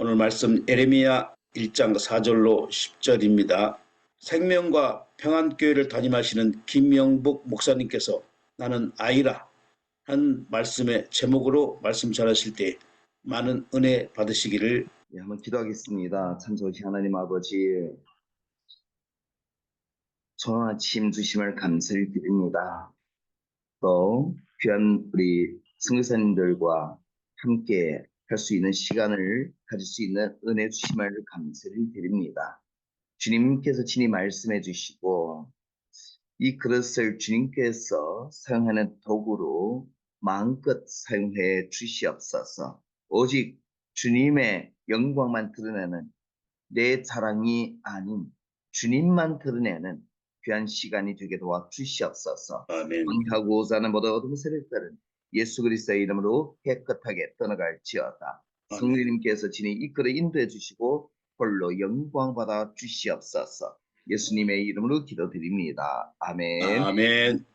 오늘 말씀 에레미야 1장 4절로 10절입니다. 생명과 평안교회를 담임하시는 김영복 목사님께서 나는 아이라 한 말씀의 제목으로 말씀 전하실 때 많은 은혜 받으시기를. 한번 기도하겠습니다. 참 좋으신 하나님 아버지, 좋은 아침 주심을 감사를 드립니다. 또 귀한 우리 선교사님들과 함께 할 수 있는 시간을 가질 수 있는 은혜 주심을 감사를 드립니다. 주님께서 친히 말씀해 주시고 이 그릇을 주님께서 사용하는 도구로 마음껏 사용해 주시옵소서. 오직 주님의 영광만 드러내는 내 자랑이 아닌 주님만 드러내는 귀한 시간이 되게 도와 주시옵소서. 아멘. 항해하고자 하는 모든 어둠 세력들은 예수 그리스도의 이름으로 깨끗하게 떠나갈지어다. 성령님께서 진히 이끌어 인도해 주시고 홀로 영광 받아 주시옵소서. 예수님의 이름으로 기도드립니다. 아멘. 아멘.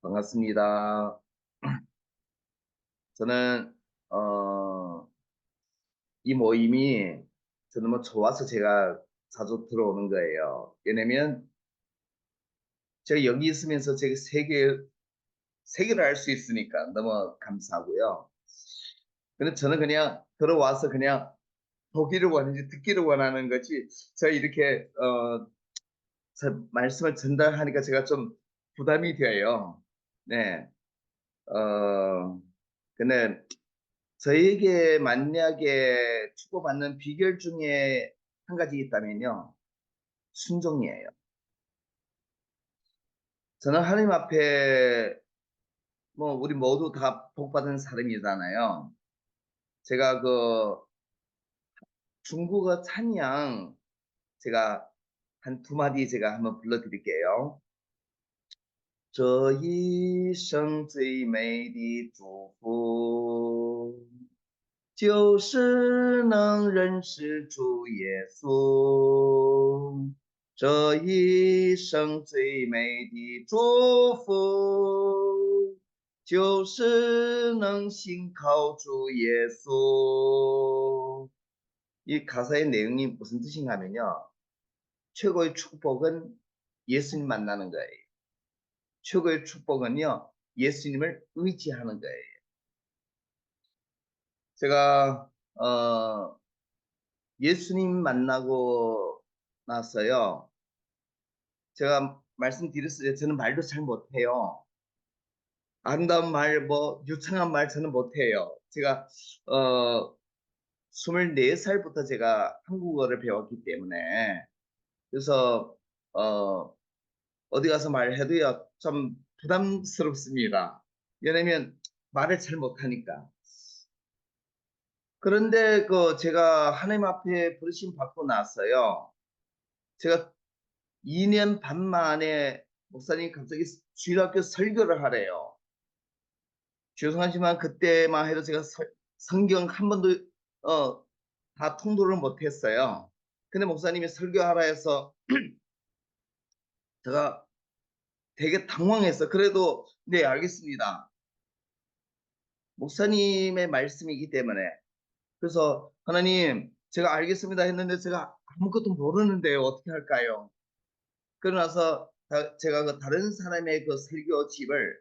반갑습니다. 저는 이 모임이 저는 뭐 좋아서 제가 자주 들어오는 거예요. 왜냐면 제가 여기 있으면서 제가 세계를 알 수 있으니까 너무 감사하고요. 근데 저는 그냥 들어와서 그냥 보기를 원하지 듣기를 원하는 거지. 제가 이렇게 말씀을 전달하니까 제가 좀 부담이 돼요. 네. 근데 저에게 만약에 축복받는 비결 중에 한 가지 있다면요. 순종이에요. 저는 하나님 앞에 뭐 우리 모두 다 복받은 사람이잖아요. 제가 그 중국어 찬양 제가 한 두 마디 제가 한번 불러드릴게요. 这一生最美的祝福，就是能认识主耶稣。这一生最美的祝福，就是能信靠主耶稣。 이 가사의 내용이 무슨 뜻인가 하면요. 최고의 축복은 예수님 만나는 거예요. 최고의 축복은요. 예수님을 의지하는 거예요. 제가 예수님 만나고 나서요. 제가 말씀드렸어요. 저는 말도 잘 못해요. 아름다운 말, 뭐 유창한 말 저는 못해요. 제가 24살부터 제가 한국어를 배웠기 때문에 그래서 어디 가서 말해도요 좀 부담스럽습니다. 왜냐면 말을 잘 못하니까. 그런데 제가 하나님 앞에 부르심 받고 나서요. 제가 2년 반 만에 목사님이 갑자기 주일학교 설교를 하래요. 죄송하지만 그때만 해도 제가 성경 한 번도 다 통독을 못했어요. 근데 목사님이 설교하라 해서 제가 되게 당황해서 그래도 네 알겠습니다. 목사님의 말씀이기 때문에 그래서 하나님 제가 알겠습니다 했는데 제가 아무것도 모르는데요. 어떻게 할까요? 그러고 나서 제가 그 다른 사람의 그 설교집을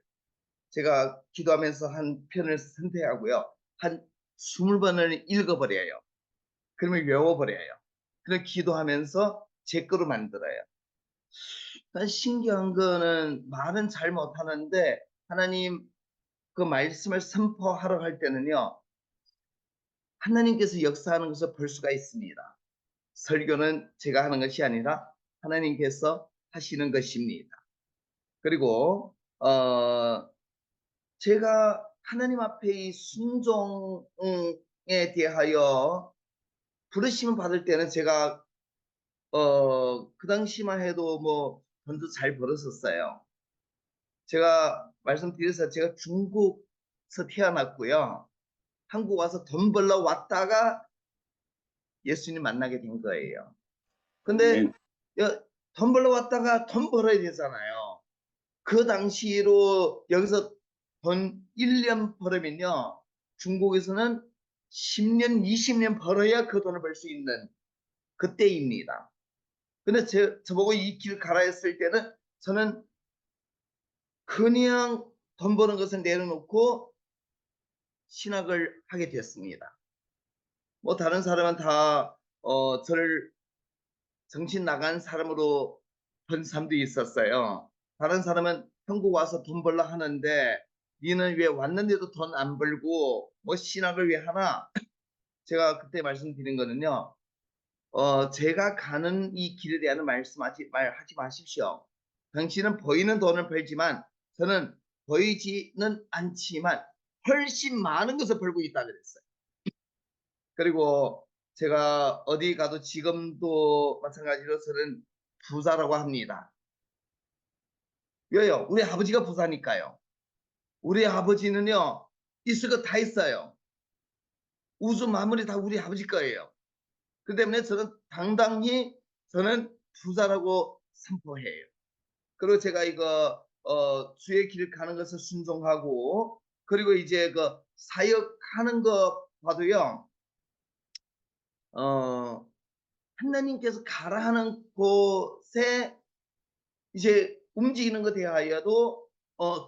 제가 기도하면서 한 편을 선택하고요. 한 20번을 읽어버려요. 그러면 외워버려요. 그럼 기도하면서 제 거로 만들어요. 신기한 거는 말은 잘 못하는데 하나님 그 말씀을 선포하러 할 때는요. 하나님께서 역사하는 것을 볼 수가 있습니다. 설교는 제가 하는 것이 아니라 하나님께서 하시는 것입니다. 그리고 제가 하나님 앞에 이 순종에 대하여 부르심을 받을 때는 제가 그 당시만 해도 뭐 돈도 잘 벌었었어요. 제가 말씀드려서 제가 중국에서 태어났고요. 한국 와서 돈 벌러 왔다가 예수님 만나게 된 거예요. 근데 돈 벌러 왔다가 돈 벌어야 되잖아요. 그 당시로 여기서 돈 1년 벌으면요. 중국에서는 10년, 20년 벌어야 그 돈을 벌 수 있는 그때입니다. 근데 저보고 이 길 가라 했을 때는 저는 그냥 돈 버는 것을 내려놓고 신학을 하게 됐습니다. 뭐 다른 사람은 다 저를 정신 나간 사람으로 본 사람도 있었어요. 다른 사람은 한국 와서 돈 벌려 하는데 니는 왜 왔는데도 돈 안 벌고 뭐 신학을 왜 하나? 제가 그때 말씀드린 거는요. 제가 가는 이 길에 대한 말하지 마십시오. 당신은 보이는 돈을 벌지만 저는 보이지는 않지만 훨씬 많은 것을 벌고 있다 그랬어요. 그리고 제가 어디 가도 지금도 마찬가지로 저는 부자라고 합니다. 왜요? 우리 아버지가 부자니까요. 우리 아버지는요, 있을 거 다 있어요. 우주 만물이 다 우리 아버지 거예요. 그 때문에 저는 당당히 저는 부자라고 선포해요. 그리고 제가 이거 주의 길 가는 것을 순종하고 그리고 이제 그 사역하는 거 봐도요. 하나님께서 가라 하는 곳에 이제 움직이는 것에 대하여도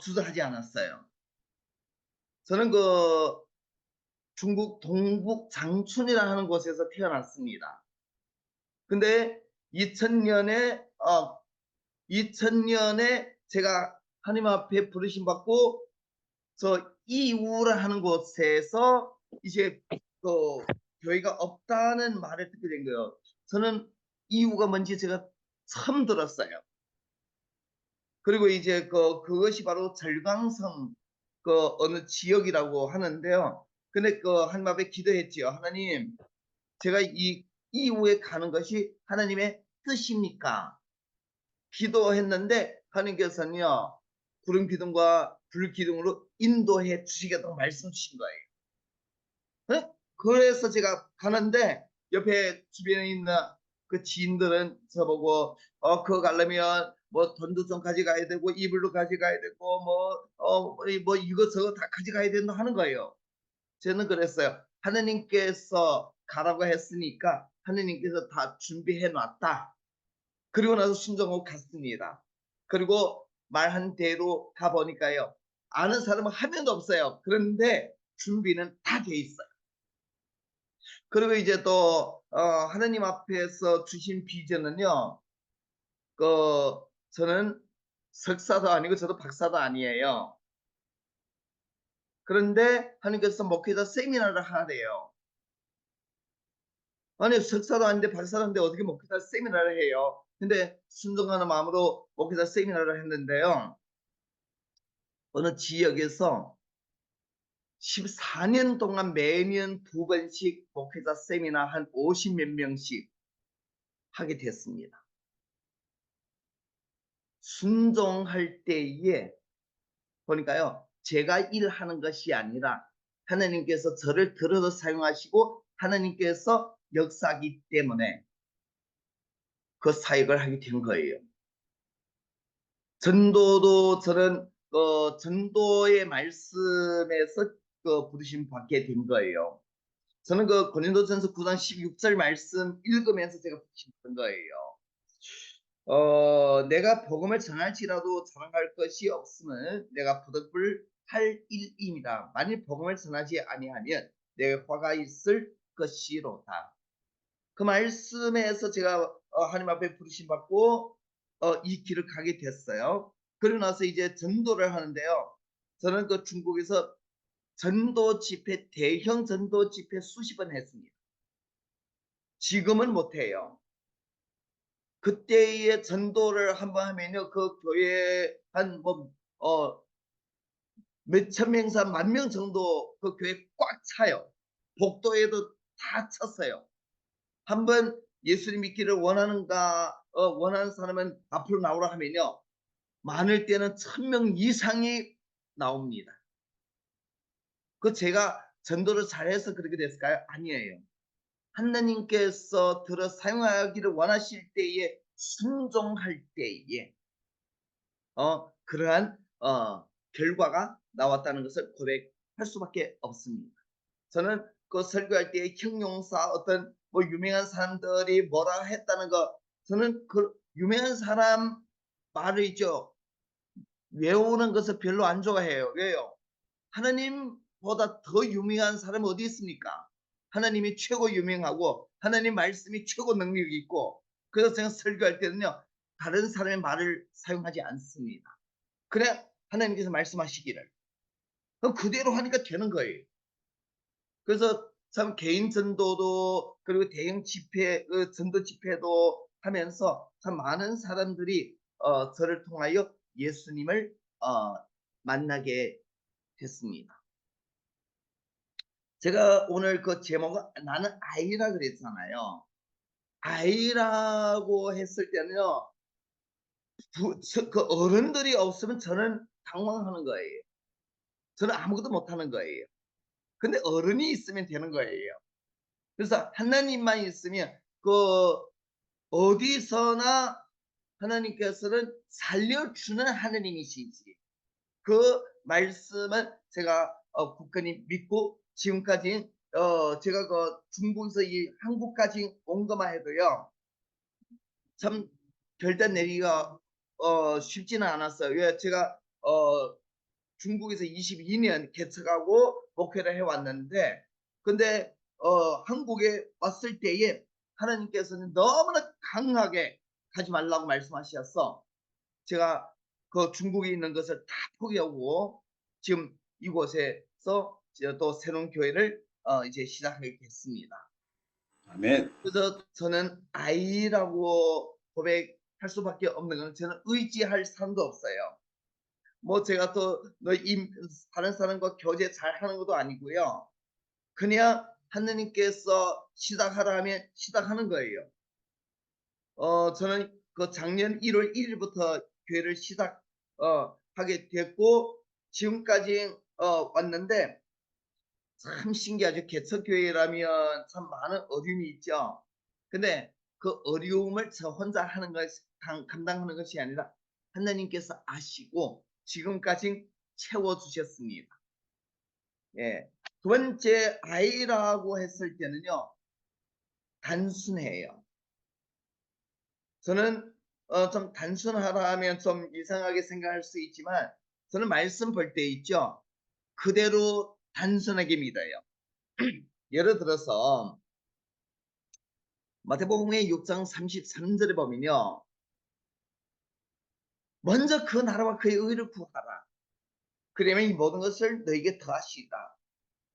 주저하지 않았어요. 저는 그 중국 동북 장춘이라는 하는 곳에서 태어났습니다. 근데 2000년에 제가 하나님 앞에 부르심 받고 저 이우라 하는 곳에서 이제 그 교회가 없다는 말을 듣게 된 거예요. 저는 이유가 뭔지 제가 처음 들었어요. 그리고 이제 그것이 바로 절강성 그 어느 지역이라고 하는데요. 근데 그 하나님 앞에 기도했지요. 하나님, 제가 이 이후에 가는 것이 하나님의 뜻입니까? 기도했는데 하나님께서는요. 구름 기둥과 불 기둥으로 인도해 주시겠다고 말씀 주신 거예요. 네? 그래서 제가 가는데 옆에 주변에 있는 그 지인들은 저보고 그거 가려면 뭐 돈도 좀 가져가야 되고 이불도 가져가야 되고 뭐 이것저것 다 가져가야 된다 하는 거예요. 저는 그랬어요. 하느님께서 가라고 했으니까 하느님께서 다 준비해 놨다. 그리고 나서 순종하고 갔습니다. 그리고 말한 대로 가보니까요. 아는 사람은 한 명도 없어요. 그런데 준비는 다 돼 있어요. 그리고 이제 또 하느님 앞에서 주신 비전은요. 그 저는 석사도 아니고 저도 박사도 아니에요. 그런데 하느님께서 목회자 세미나를 하래요. 아니 석사도 아닌데 박사도 아닌데 어떻게 목회자 세미나를 해요? 근데 순종하는 마음으로 목회자 세미나를 했는데요. 어느 지역에서 14년 동안 매년 2번씩 목회자 세미나 한 50 몇 명씩 하게 됐습니다. 순종할 때에 보니까요. 제가 일하는 것이 아니라 하나님께서 저를 들어서 사용하시고 하나님께서 역사하기 때문에 그 사역을 하게 된 거예요. 전도도 저는 전도의 말씀에서 부르심 받게 된 거예요. 저는 그 고린도전서 9장 16절 말씀 읽으면서 제가 부르심 받은 거예요. 내가 복음을 전할지라도 자랑할 것이 없음은 내가 부득불 할 일입니다. 만일 복음을 전하지 아니하면 내 화가 있을 것이로다. 그 말씀에서 제가 하나님 앞에 부르심 받고 이 길을 가게 됐어요. 그러고 나서 이제 전도를 하는데요. 저는 그 중국에서 전도 집회, 대형 전도 집회 수십 번 했습니다. 지금은 못해요. 그때의 전도를 한번 하면요. 그 교회 한 몇천 명에서 10,000명 정도 그 교회 꽉 차요. 복도에도 다 찼어요. 한번 예수님 믿기를 원하는 사람은 앞으로 나오라 하면요. 많을 때는 1,000명 이상이 나옵니다. 그 제가 전도를 잘해서 그렇게 됐을까요? 아니에요. 하나님께서 들어 사용하기를 원하실 때에 순종할 때에 그러한 결과가 나왔다는 것을 고백할 수밖에 없습니다. 저는 그 설교할 때 형용사 어떤 뭐 유명한 사람들이 뭐라 했다는 거 저는 그 유명한 사람 말을 있죠. 외우는 것을 별로 안 좋아해요. 왜요? 하나님보다 더 유명한 사람이 어디 있습니까? 하나님이 최고 유명하고 하나님 말씀이 최고 능력이 있고 그래서 제가 설교할 때는요. 다른 사람의 말을 사용하지 않습니다. 그냥 하나님께서 말씀하시기를. 그럼 그대로 하니까 되는 거예요. 그래서 참 개인 전도도 그리고 대형 집회, 전도 집회도 하면서 참 많은 사람들이 저를 통하여 예수님을 만나게 됐습니다. 제가 오늘 그 제목은 나는 아이라 그랬잖아요. 아이라고 했을 때는요, 그 어른들이 없으면 저는 당황하는 거예요. 저는 아무것도 못하는 거예요. 근데 어른이 있으면 되는 거예요. 그래서 하나님만 있으면 그 어디서나 하나님께서는 살려주는 하나님이시지. 그 말씀은 제가 굳건히 믿고 지금까지 제가 그 중국에서 이 한국까지 온 것만 해도요. 참 결단 내리기가 쉽지는 않았어요. 왜 제가 중국에서 22년 개척하고 목회를 해왔는데 근데 한국에 왔을 때에 하나님께서는 너무나 강하게 가지 말라고 말씀하셨어. 제가 그 중국에 있는 것을 다 포기하고 지금 이곳에서 또 새로운 교회를 이제 시작하게 됐습니다. 아멘. 그래서 저는 아이라고 고백할 수밖에 없는 건 저는 의지할 사람도 없어요. 뭐 제가 또 다른 사람과 교제 잘하는 것도 아니고요. 그냥 하느님께서 시작하라 하면 시작하는 거예요. 저는 그 작년 1월 1일부터 교회를 하게 됐고 지금까지 왔는데 참 신기하죠. 개척교회라면 참 많은 어려움이 있죠. 근데 그 어려움을 저 혼자 하는 것이 감당하는 것이 아니라 하나님께서 아시고 지금까지 채워주셨습니다. 예. 두 번째 아이라고 했을 때는요. 단순해요. 저는 좀 단순하다 하면 좀 이상하게 생각할 수 있지만 저는 말씀 볼 때 있죠. 그대로 단순하게 믿어요. 예를 들어서 마태복음의 6장 33절에 보면요. 먼저 그 나라와 그의 의를 구하라. 그러면 이 모든 것을 너에게 더하시리라.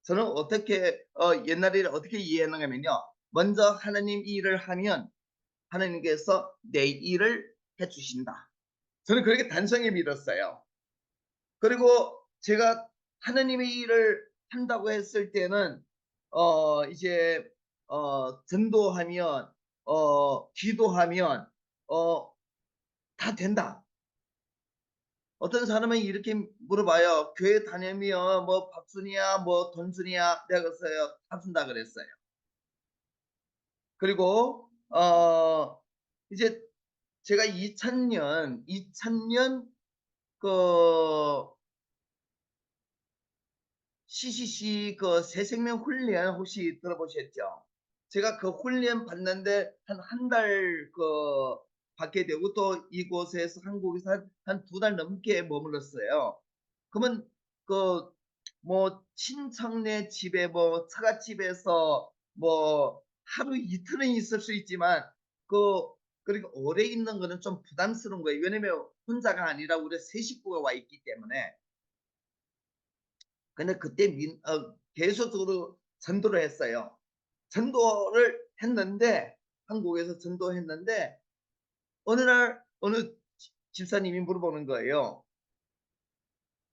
저는 어떻게 옛날에 어떻게 이해하는가면요. 먼저 하나님 일을 하면 하나님께서 내 일을 해주신다. 저는 그렇게 단순히 믿었어요. 그리고 제가 하나님의 일을 한다고 했을 때는 이제 전도하면 기도하면 다 된다. 어떤 사람은 이렇게 물어봐요. 교회 다니면 뭐 밥순이야, 뭐 돈순이야. 내가 그랬어요. 다 준다 그랬어요. 그리고 이제 제가 2000년 그 CCC 그 새생명 훈련 혹시 들어보셨죠? 제가 그 훈련 받는데 한 달 받게 되고 또 이곳에서 한국에서 한 2달 넘게 머물렀어요. 그러면 그 뭐 친척네 집에 뭐 처갓집에서 뭐 하루 이틀은 있을 수 있지만 그 그렇게 오래 있는 거는 좀 부담스러운 거예요. 왜냐면 혼자가 아니라 우리 세 식구가 와 있기 때문에. 근데 그때 계속적으로 전도를 했어요. 전도를 했는데 한국에서 전도했는데 어느 날 어느 집사님이 물어보는 거예요.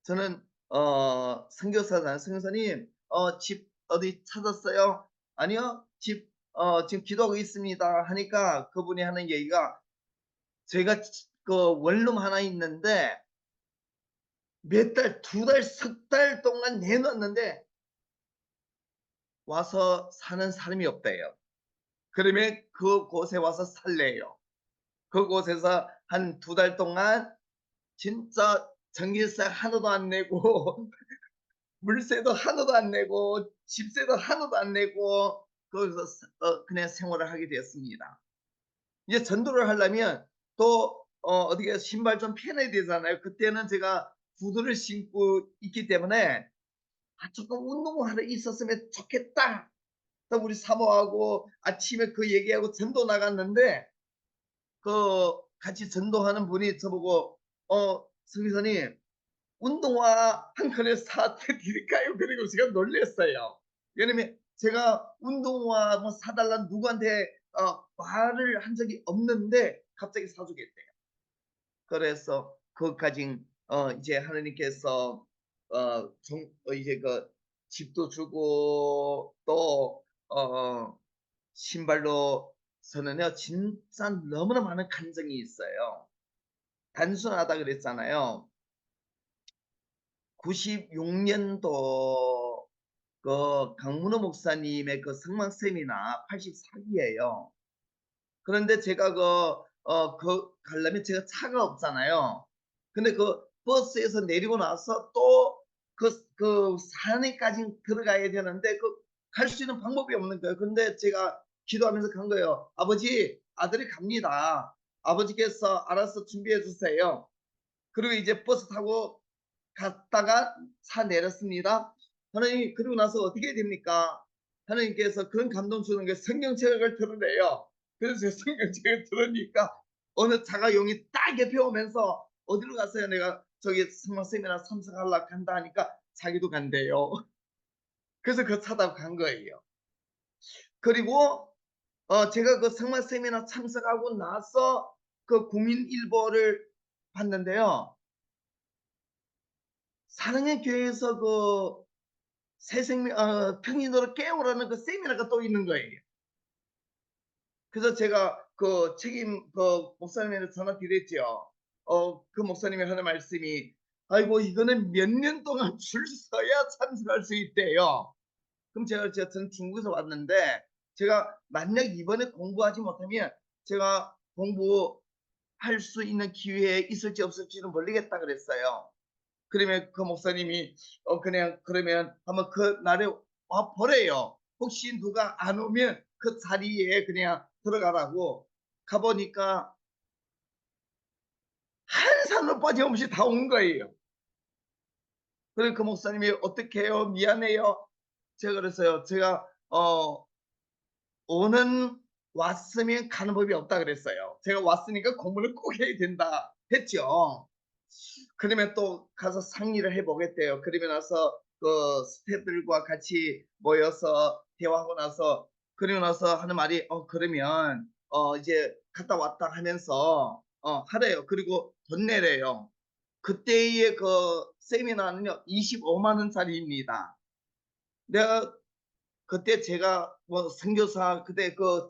저는 선교사잖아요. 선교사님 집 어디 찾았어요? 아니요. 집 지금 기도하고 있습니다. 하니까 그분이 하는 얘기가 저희가 그 원룸 하나 있는데 몇 달, 2달, 석 달 동안 내놨는데 와서 사는 사람이 없대요. 그러면 그곳에 와서 살래요. 그곳에서 한 2달 동안 진짜 전기세 하나도 안 내고 물세도 하나도 안 내고 집세도 하나도 안 내고 거기서 그냥 생활을 하게 되었습니다. 이제 전도를 하려면 또 어떻게 신발 좀 편해야 되잖아요. 그때는 제가 구두를 신고 있기 때문에 '아 조금 운동화를 있었으면 좋겠다.' 또 우리 사모하고 아침에 그 얘기하고 전도 나갔는데 그 같이 전도하는 분이 저보고 "서기사님 운동화 한 켤레 사 드릴까요?" 그리고 제가 놀랐어요. 왜냐면 제가 운동화 뭐 사 달라는 누구한테 말을 한 적이 없는데 갑자기 사 주겠대요. 그래서 그것까지 이제 하나님께서 이제 그 집도 주고 또 신발로서는요 진짜 너무나 많은 감정이 있어요. 단순하다 그랬잖아요. 96년도 그 강문호 목사님의 그 성막 세미나 84기예요. 그런데 제가 가려면 제가 차가 없잖아요. 근데 그 버스에서 내리고 나서 또 그 산에까지 들어가야 되는데 갈 수 있는 방법이 없는 거예요. 근데 제가 기도하면서 간 거예요. "아버지, 아들이 갑니다. 아버지께서 알아서 준비해 주세요." 그리고 이제 버스 타고 갔다가 차 내렸습니다. 하나님 그러고 나서 어떻게 됩니까? 하나님께서 그런 감동 주는 게 성경책을 들으래요. 그래서 제가 성경책을 들으니까 어느 자가용이 딱 옆에 오면서 어디로 갔어요? 내가 저기 성막 세미나 참석하려고 간다 하니까 자기도 간대요. 그래서 그 차 타고 간 거예요. 그리고 제가 그 성막 세미나 참석하고 나서 그 국민일보를 봤는데요. 사랑의 교회에서 그 새 생명 평인도를 깨우라는 그 세미나가 또 있는 거예요. 그래서 제가 그 책임 목사님한테 전화 드렸죠. 그 목사님이 하는 말씀이 "아이고 이거는 몇 년 동안 줄 서야 참석할 수 있대요." 그럼 저는 중국에서 왔는데 제가 만약 이번에 공부하지 못하면 제가 공부할 수 있는 기회에 있을지 없을지는 모르겠다 그랬어요. 그러면 그 목사님이 그냥 그러면 한번 그 날에 와 보래요. 혹시 누가 안 오면 그 자리에 그냥 들어가라고. 가 보니까 한 사람도 빠짐없이 다 온 거예요. 그래서 그 목사님이 "어떡해요? 미안해요." 제가 그랬어요. 제가 "오는 왔으면 가는 법이 없다." 그랬어요. 제가 왔으니까 공부를 꼭 해야 된다 했죠. 그러면 또 가서 상의를 해 보겠대요. 그러고 나서 그 스태프들과 같이 모여서 대화하고 나서 그러고 나서 하는 말이 그러면 이제 갔다 왔다 하면서 하래요. 그리고 돈 내래요. 그때의 그 세미나는요 25만 원짜리입니다. 내가 그때 제가 뭐 선교사 그때 그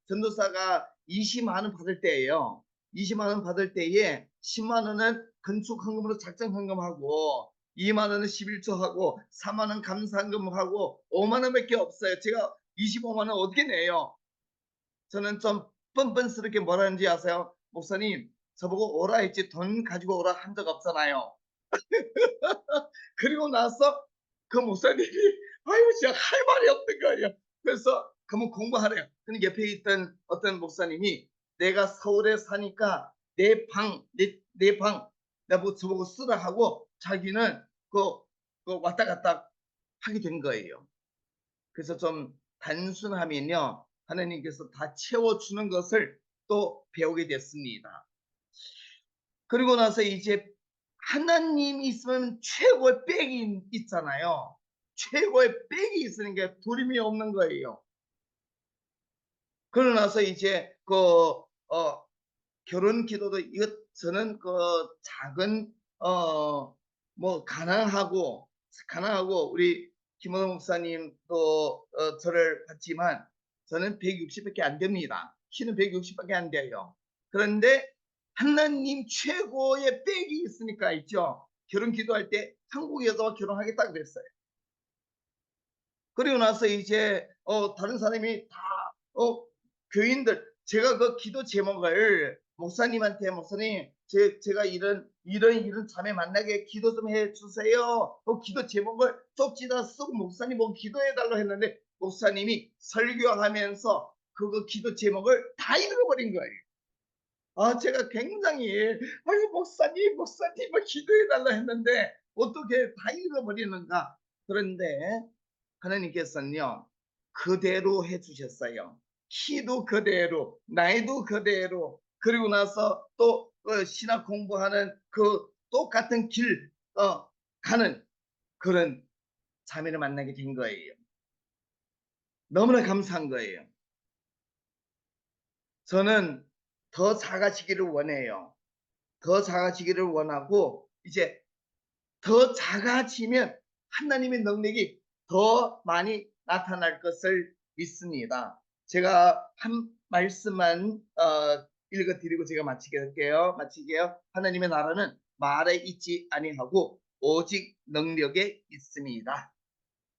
전도사가 20만 원 받을 때예요. 20만 원 받을 때에 10만 원은 건축 헌금으로 작정 헌금하고 2만 원은 11조하고 4만 원 감사 헌금하고 5만 원밖에 없어요. 제가 25만 원 어떻게 내요? 저는 좀 뻔뻔스럽게 뭐라 하는지 아세요? "목사님 저보고 오라 했지 돈 가지고 오라 한 적 없잖아요." 그리고 나서 그 목사님이 아유 진짜 할 말이 없는 거예요. 그래서 그러면 공부하래요. 근데 옆에 있던 어떤 목사님이 내가 서울에 사니까 내 방 내가 뭐 저보고 쓰라 하고 자기는 왔다 갔다 하게 된 거예요. 그래서 좀 단순하면요 하나님께서 다 채워주는 것을 또 배우게 됐습니다. 그리고 나서 이제 하나님이 있으면 최고의 백이 있잖아요. 최고의 백이 있으니까 두림이 없는 거예요. 그러고 나서 이제 결혼 기도도 이것 저는 작은 뭐 가난하고 우리 김원호 목사님도 저를 봤지만 저는 160 밖에 안 됩니다. 키는 160 밖에 안 돼요. 그런데 하나님 최고의 백이 있으니까 있죠. 결혼 기도할 때 한국 여자와 결혼하겠다 그랬어요. 그리고 나서 이제 다른 사람이 다 교인들 제가 그 기도 제목을 목사님한테 "목사님 제가 이런 자매 만나게 기도 좀 해주세요. 기도 제목을 쪽지다 쓰고 목사님 보고 기도해달라고 했는데 목사님이 설교하면서 그거 기도 제목을 다 읽어버린 거예요. 제가 굉장히 아유 목사님 뭐 기도해달라 했는데 어떻게 다 읽어버리는가. 그런데 하나님께서는요 그대로 해주셨어요. 키도 그대로, 나이도 그대로, 그리고 나서 또 신학 공부하는 그 똑같은 길 가는 그런 자매를 만나게 된 거예요. 너무나 감사한 거예요. 저는 더 작아지기를 원해요. 더 작아지기를 원하고 이제 더 작아지면 하나님의 능력이 더 많이 나타날 것을 믿습니다. 제가 한 말씀만 읽어드리고 제가 마치게요. 하나님의 나라는 말에 있지 아니하고 오직 능력에 있습니다.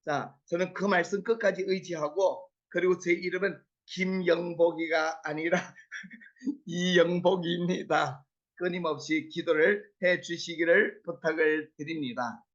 자, 저는 그 말씀 끝까지 의지하고 그리고 제 이름은 김영복이가 아니라 이영복입니다. 끊임없이 기도를 해 주시기를 부탁을 드립니다.